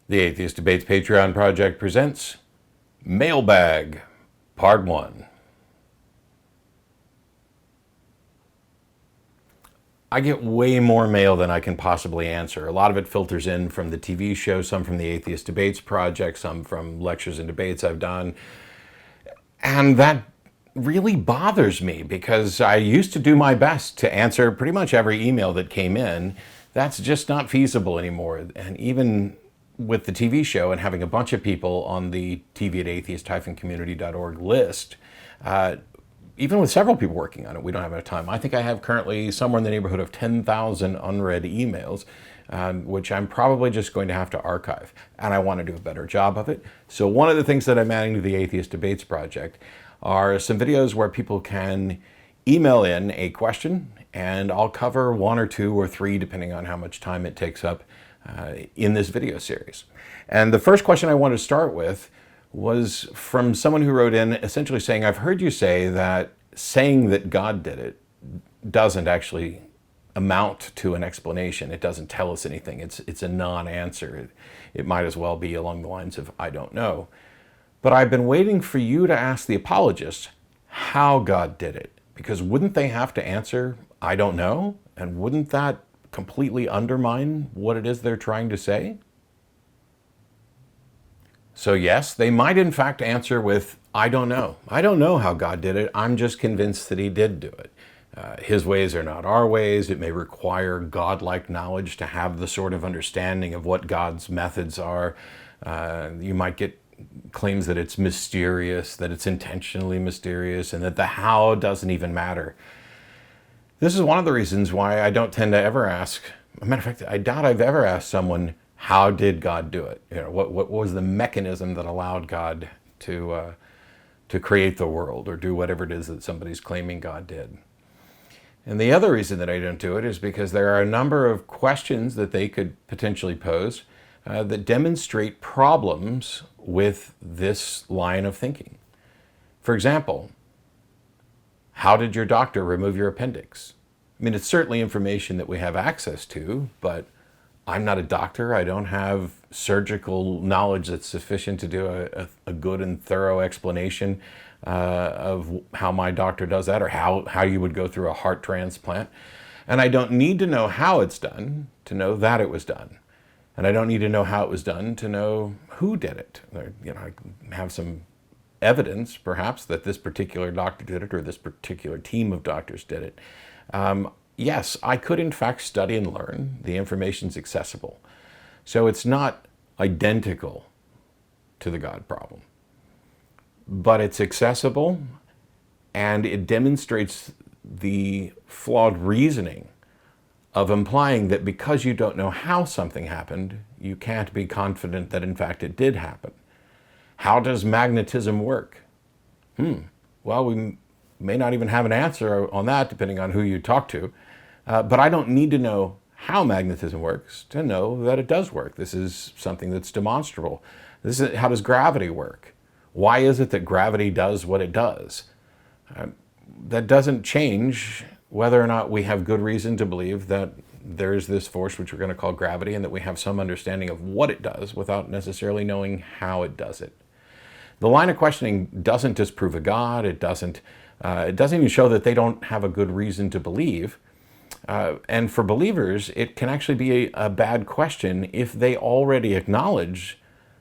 The Atheist Debates Patreon Project presents Mailbag, Part 1. I get way more mail than I can possibly answer. A lot of it filters in from the TV show, some from the Atheist Debates Project, some from lectures and debates I've done. And that really bothers me because I used to do my best to answer pretty much every email that came in. That's just not feasible anymore. And even with the TV show and having a bunch of people on the TV at atheist-community.org list, even with several people working on it, we don't have enough time. I think I have currently somewhere in the neighborhood of 10,000 unread emails, which I'm probably just going to have to archive. And I want to do a better job of it. So one of the things that I'm adding to the Atheist Debates Project are some videos where people can email in a question, and I'll cover one or two or three, depending on how much time it takes up in this video series. And the first question I want to start with was from someone who wrote in essentially saying, I've heard you say that saying that God did it doesn't actually amount to an explanation. It doesn't tell us anything. It's a non-answer. It might as well be along the lines of, I don't know. But I've been waiting for you to ask the apologists how God did it. Because wouldn't they have to answer, I don't know? And wouldn't that completely undermine what it is they're trying to say? So yes, they might in fact answer with, I don't know. I don't know how God did it. I'm just convinced that he did do it. His ways are not our ways. It may require godlike knowledge to have the sort of understanding of what God's methods are. You might get claims that it's mysterious, that it's intentionally mysterious, and that the how doesn't even matter. This is one of the reasons why I don't tend to ever ask, as a matter of fact, I doubt I've ever asked someone, how did God do it? You know, what was the mechanism that allowed God to create the world or do whatever it is that somebody's claiming God did? And the other reason that I don't do it is because there are a number of questions that they could potentially pose that demonstrate problems with this line of thinking. For example, how did your doctor remove your appendix? I mean, it's certainly information that we have access to, but I'm not a doctor. I don't have surgical knowledge that's sufficient to do a good and thorough explanation of how my doctor does that, or how you would go through a heart transplant. And I don't need to know how it's done to know that it was done. And I don't need to know how it was done to know who did it. I have some evidence, perhaps, that this particular doctor did it or this particular team of doctors did it. Yes, I could in fact study and learn. The information's accessible. So it's not identical to the God problem. But it's accessible, and it demonstrates the flawed reasoning of implying that because you don't know how something happened, you can't be confident that in fact it did happen. How does magnetism work? Well, we may not even have an answer on that depending on who you talk to, but I don't need to know how magnetism works to know that it does work. This is something that's demonstrable. How does gravity work? Why is it that gravity does what it does? That doesn't change whether or not we have good reason to believe that there is this force which we're going to call gravity and that we have some understanding of what it does without necessarily knowing how it does it. The line of questioning doesn't disprove a God. It doesn't even show that they don't have a good reason to believe. And for believers, it can actually be a bad question if they already acknowledge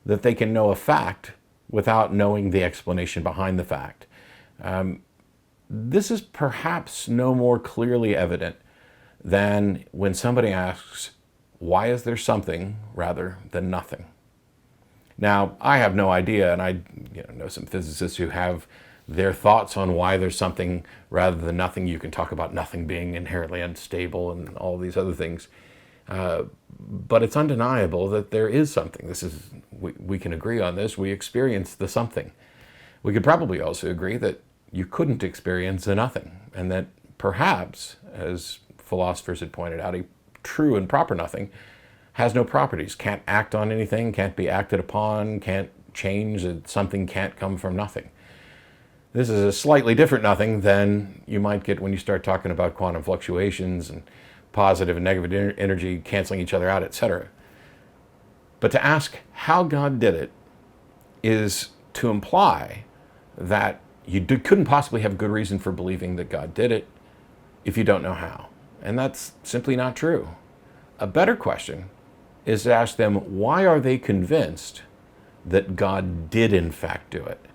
that they can know a fact without knowing the explanation behind the fact. This is perhaps no more clearly evident than when somebody asks, why is there something rather than nothing? Now, I have no idea, and I know some physicists who have their thoughts on why there's something rather than nothing. You can talk about nothing being inherently unstable and all these other things. But it's undeniable that there is something. We can agree on this. We experience the something. We could probably also agree that you couldn't experience a nothing, and that perhaps, as philosophers had pointed out, a true and proper nothing has no properties, can't act on anything, can't be acted upon, can't change, something can't come from nothing. This is a slightly different nothing than you might get when you start talking about quantum fluctuations and positive and negative energy canceling each other out, etc. But to ask how God did it is to imply that you couldn't possibly have good reason for believing that God did it if you don't know how. And that's simply not true. A better question is to ask them, why are they convinced that God did in fact do it?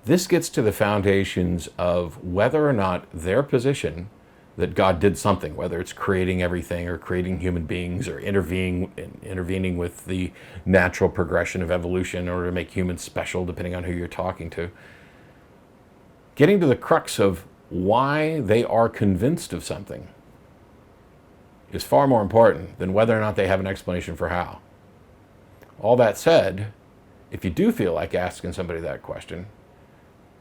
This gets to the foundations of whether or not their position that God did something, whether it's creating everything or creating human beings or intervening with the natural progression of evolution in order to make humans special, depending on who you're talking to. Getting to the crux of why they are convinced of something is far more important than whether or not they have an explanation for how. All that said, if you do feel like asking somebody that question,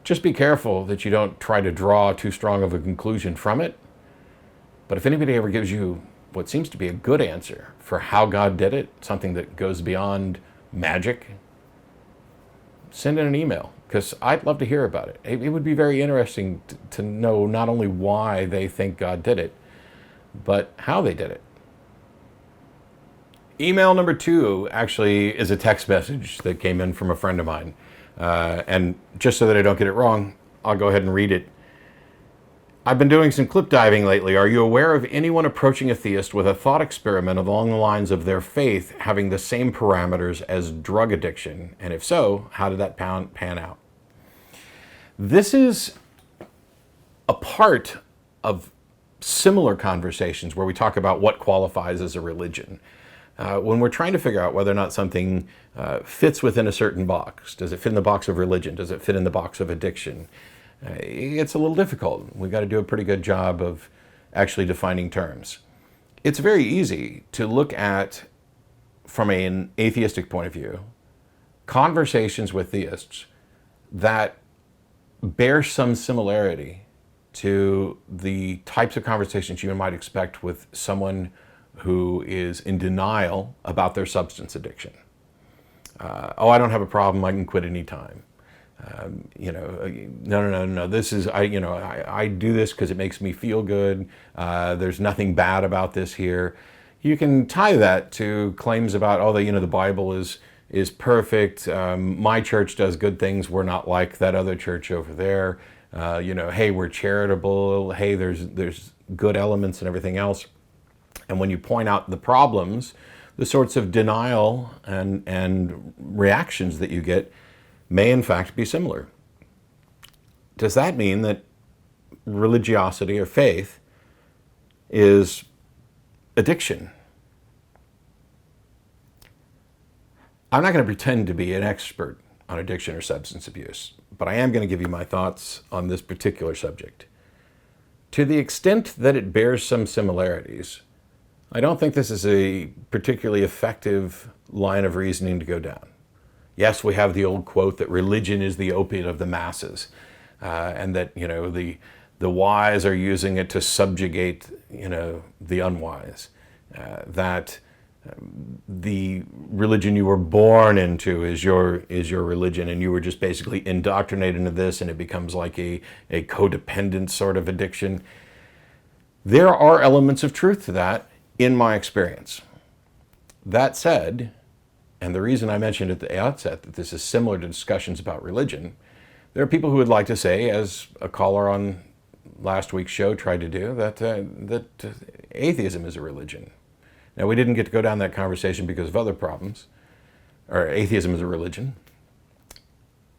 just be careful that you don't try to draw too strong of a conclusion from it. But if anybody ever gives you what seems to be a good answer for how God did it, something that goes beyond magic, send in an email, because I'd love to hear about it. It would be very interesting to know not only why they think God did it, but how they did it. Email number 2 actually is a text message that came in from a friend of mine. And just so that I don't get it wrong, I'll go ahead and read it. I've been doing some clip diving lately. Are you aware of anyone approaching a theist with a thought experiment along the lines of their faith having the same parameters as drug addiction? And if so, how did that pan out? This is a part of similar conversations where we talk about what qualifies as a religion. When we're trying to figure out whether or not something fits within a certain box, does it fit in the box of religion? Does it fit in the box of addiction? It's a little difficult. We've got to do a pretty good job of actually defining terms. It's very easy to look at, from an atheistic point of view, conversations with theists that bear some similarity to the types of conversations you might expect with someone who is in denial about their substance addiction. I don't have a problem. I can quit anytime. No. This is, I do this because it makes me feel good. There's nothing bad about this here. You can tie that to claims about, the Bible is perfect. My church does good things. We're not like that other church over there. Hey, we're charitable. Hey, there's good elements and everything else. And when you point out the problems, the sorts of denial and reactions that you get may in fact be similar. Does that mean that religiosity or faith is addiction? I'm not going to pretend to be an expert on addiction or substance abuse, but I am going to give you my thoughts on this particular subject. To the extent that it bears some similarities, I don't think this is a particularly effective line of reasoning to go down. Yes, we have the old quote that religion is the opiate of the masses, and that the wise are using it to subjugate the unwise. That the religion you were born into is your religion, and you were just basically indoctrinated into this, and it becomes like a codependent sort of addiction. There are elements of truth to that, in my experience. That said, and the reason I mentioned at the outset that this is similar to discussions about religion, there are people who would like to say, as a caller on last week's show tried to do, that atheism is a religion. Now, we didn't get to go down that conversation because of other problems, or atheism is a religion.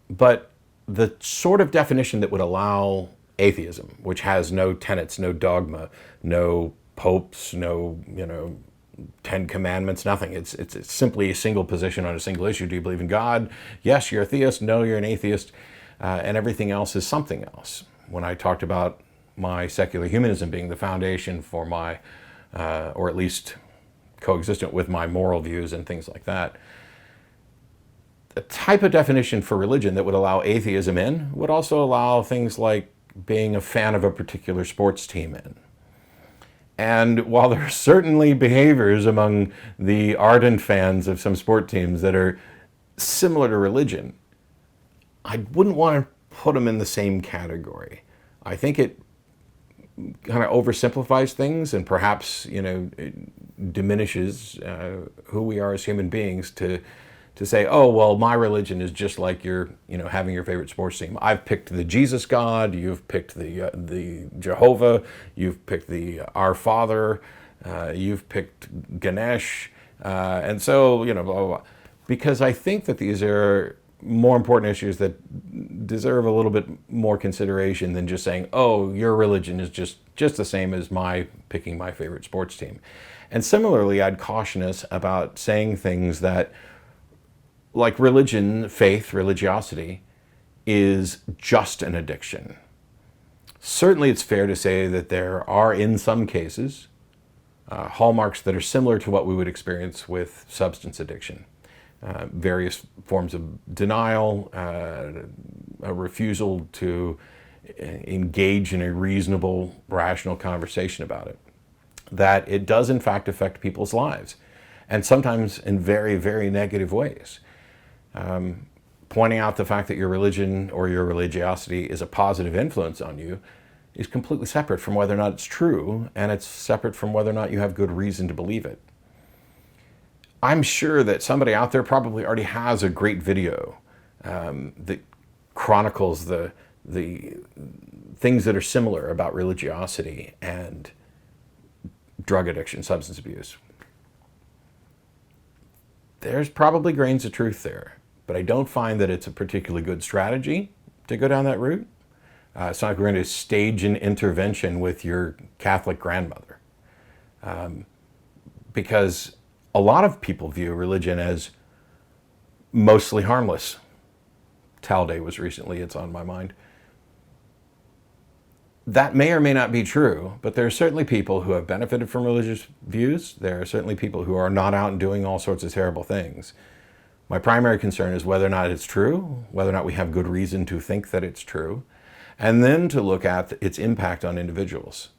But the sort of definition that would allow atheism, which has no tenets, no dogma, no popes, no, 10 commandments, nothing. It's simply a single position on a single issue. Do you believe in God? Yes, you're a theist. No, you're an atheist. And everything else is something else. When I talked about my secular humanism being the foundation for my, or at least coexistent with my moral views and things like that, a type of definition for religion that would allow atheism in would also allow things like being a fan of a particular sports team in. And while there are certainly behaviors among the ardent fans of some sport teams that are similar to religion, I wouldn't want to put them in the same category. I think it kind of oversimplifies things and perhaps, diminishes who we are as human beings to say, oh, well, my religion is just like your, having your favorite sports team. I've picked the Jesus God, you've picked the Jehovah, you've picked the Our Father, you've picked Ganesh, and so, blah, blah, blah. Because I think that these are more important issues that deserve a little bit more consideration than just saying, oh, your religion is just the same as my picking my favorite sports team. And similarly, I'd caution us about saying things that, like religion, faith, religiosity, is just an addiction. Certainly it's fair to say that there are, in some cases, hallmarks that are similar to what we would experience with substance addiction. Various forms of denial, a refusal to engage in a reasonable, rational conversation about it. That it does in fact affect people's lives, and sometimes in very, very negative ways. Pointing out the fact that your religion or your religiosity is a positive influence on you is completely separate from whether or not it's true, and it's separate from whether or not you have good reason to believe it. I'm sure that somebody out there probably already has a great video that chronicles the things that are similar about religiosity and drug addiction, substance abuse. There's probably grains of truth there, but I don't find that it's a particularly good strategy to go down that route. It's not like we're going to stage an intervention with your Catholic grandmother, because a lot of people view religion as mostly harmless. Tal Day was recently, it's on my mind. That may or may not be true, but there are certainly people who have benefited from religious views. There are certainly people who are not out and doing all sorts of terrible things. My primary concern is whether or not it's true, whether or not we have good reason to think that it's true, and then to look at its impact on individuals.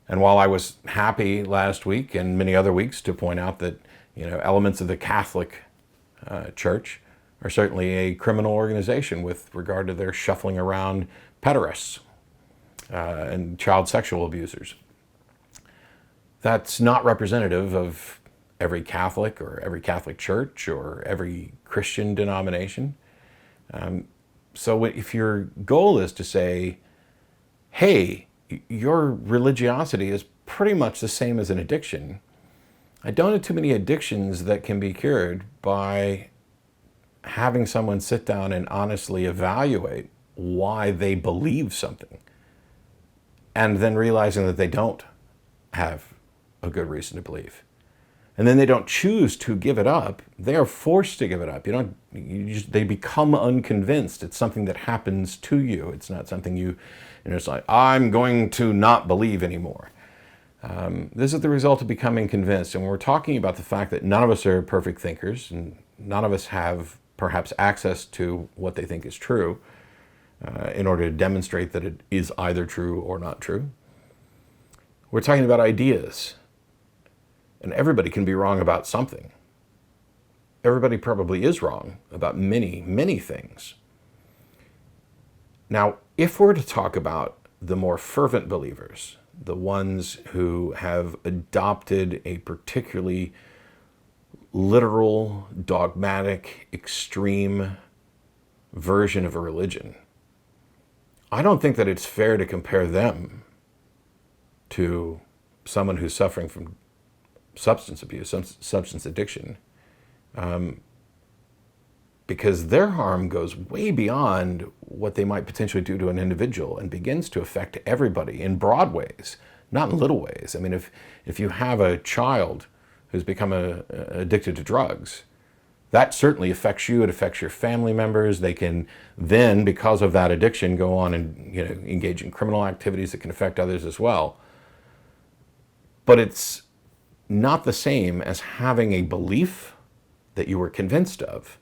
And while I was happy last week and many other weeks to point out that elements of the Catholic Church are certainly a criminal organization with regard to their shuffling around pederasts and child sexual abusers, that's not representative of every Catholic or every Catholic church or every Christian denomination. So if your goal is to say, hey, your religiosity is pretty much the same as an addiction, I don't know too many addictions that can be cured by having someone sit down and honestly evaluate why they believe something, and then realizing that they don't have a good reason to believe. And then they don't choose to give it up. They are forced to give it up. They become unconvinced. It's something that happens to you. It's not something it's like, I'm going to not believe anymore. This is the result of becoming convinced. And when we're talking about the fact that none of us are perfect thinkers, and none of us have perhaps access to what they think is true, in order to demonstrate that it is either true or not true, we're talking about ideas. And everybody can be wrong about something. Everybody probably is wrong about many, many things. Now, if we're to talk about the more fervent believers, the ones who have adopted a particularly literal, dogmatic, extreme version of a religion, I don't think that it's fair to compare them to someone who's suffering from substance abuse, substance addiction, because their harm goes way beyond what they might potentially do to an individual and begins to affect everybody in broad ways, not in little ways. I mean, if you have a child who's become addicted to drugs, that certainly affects you. It affects your family members. They can then, because of that addiction, go on and engage in criminal activities that can affect others as well. But it's not the same as having a belief that you were convinced of,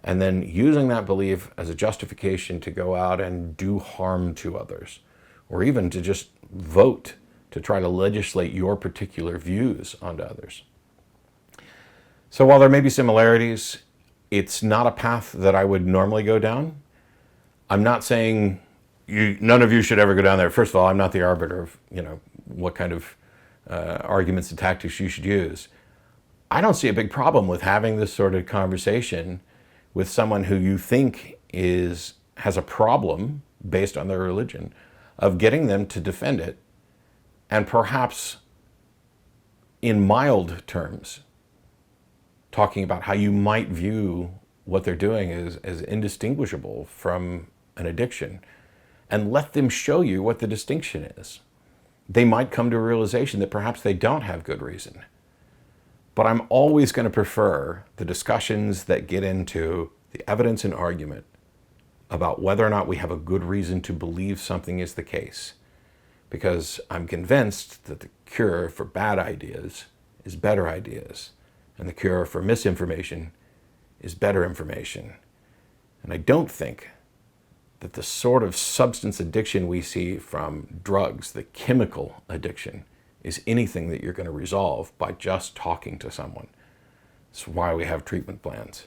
and then using that belief as a justification to go out and do harm to others, or even to just vote to try to legislate your particular views onto others. So while there may be similarities, it's not a path that I would normally go down. I'm not saying none of you should ever go down there. First of all, I'm not the arbiter of what kind of arguments and tactics you should use. I don't see a big problem with having this sort of conversation with someone who you think has a problem based on their religion, of getting them to defend it, and perhaps in mild terms, talking about how you might view what they're doing as indistinguishable from an addiction, and let them show you what the distinction is. They might come to a realization that perhaps they don't have good reason. But I'm always going to prefer the discussions that get into the evidence and argument about whether or not we have a good reason to believe something is the case. Because I'm convinced that the cure for bad ideas is better ideas, and the cure for misinformation is better information. And I don't think that the sort of substance addiction we see from drugs, the chemical addiction, is anything that you're going to resolve by just talking to someone. That's why we have treatment plans.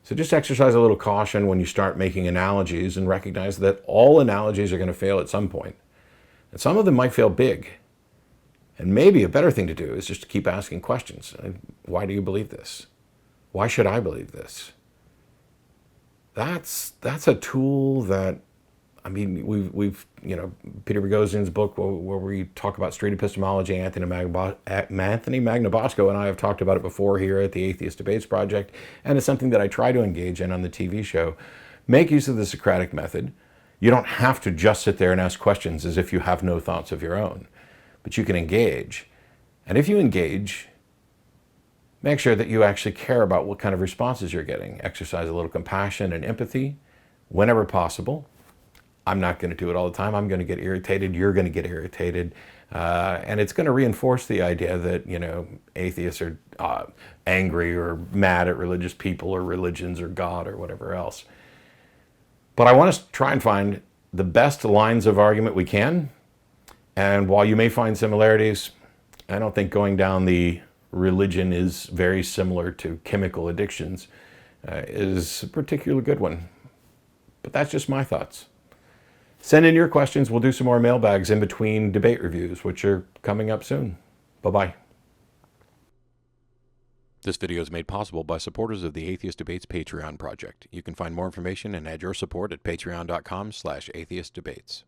So just exercise a little caution when you start making analogies, and recognize that all analogies are going to fail at some point. And some of them might fail big. And maybe a better thing to do is just to keep asking questions. Why do you believe this? Why should I believe this? That's a tool that, I mean, we've Peter Boghossian's book where we talk about street epistemology, Anthony Magnabosco and I have talked about it before here at the Atheist Debates Project, and it's something that I try to engage in on the TV show. Make use of the Socratic method. You don't have to just sit there and ask questions as if you have no thoughts of your own, but you can engage. And if you engage, make sure that you actually care about what kind of responses you're getting. Exercise a little compassion and empathy whenever possible. I'm not going to do it all the time. I'm going to get irritated. You're going to get irritated. And it's going to reinforce the idea that, atheists are angry or mad at religious people or religions or God or whatever else. But I want us to try and find the best lines of argument we can. And while you may find similarities, I don't think going down the religion is very similar to chemical addictions is a particularly good one. But that's just my thoughts. Send in your questions. We'll do some more mailbags in between debate reviews, which are coming up soon. Bye-bye. This video is made possible by supporters of the Atheist Debates Patreon project. You can find more information and add your support at patreon.com/atheistdebates.